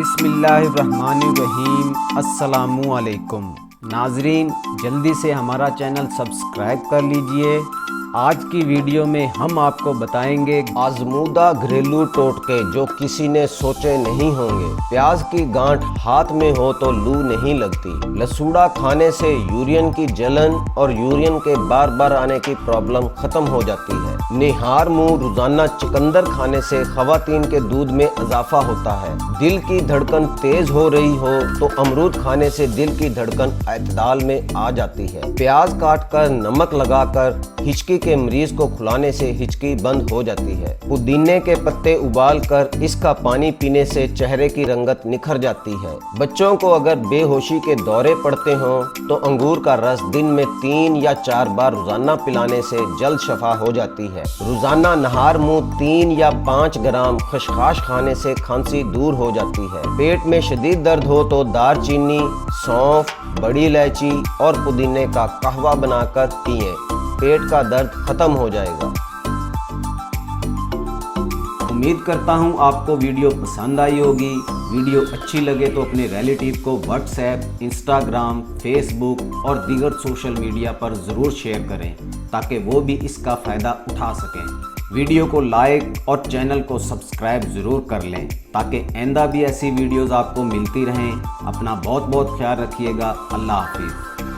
बिस्मिल्लाहिर्रहमानिर्रहीम। अस्सलामुअलैकुम नाजरीन, जल्दी से हमारा चैनल सब्सक्राइब कर लीजिए। आज की वीडियो में हम आपको बताएंगे आजमूदा घरेलू टोटके जो किसी ने सोचे नहीं होंगे। प्याज की गांठ हाथ में हो तो लू नहीं लगती। लसूड़ा खाने से यूरियन की जलन और यूरियन के बार बार आने की प्रॉब्लम खत्म हो जाती है। निहार मुंह रोजाना चुकंदर खाने से खवातीन के दूध में इजाफा होता है। दिल की धड़कन तेज हो रही हो तो अमरूद खाने से दिल की धड़कन एतदाल में आ जाती है। प्याज काट कर नमक लगाकर हिचकी के मरीज को खिलाने से हिचकी बंद हो जाती है। पुदीने के पत्ते उबाल कर इसका पानी पीने से चेहरे की रंगत निखर जाती है। बच्चों को अगर बेहोशी के दौरे पड़ते हों तो अंगूर का रस दिन में 3 या 4 बार रोजाना पिलाने से जल्द शफा हो जाती है। रोजाना नहार मुंह 3 या 5 ग्राम खसखस खाने से खांसी दूर हो जाती है। पेट में शदीद दर्द हो तो दारचीनी, सौंफ, बड़ी इलायची और पुदीने का कहवा बनाकर पिएं। पेट का दर्द खत्म हो जाएगा। उम्मीद करता हूँ आपको वीडियो पसंद आई होगी। वीडियो अच्छी लगे तो अपने रिलेटिव को व्हाट्सएप, इंस्टाग्राम, फेसबुक और दीगर सोशल मीडिया पर ज़रूर शेयर करें ताकि वो भी इसका फ़ायदा उठा सकें। वीडियो को लाइक और चैनल को सब्सक्राइब ज़रूर कर लें ताकि आइंदा भी ऐसी वीडियोज़ आपको मिलती रहें। अपना बहुत बहुत ख्याल रखिएगा। अल्लाह हाफिज़।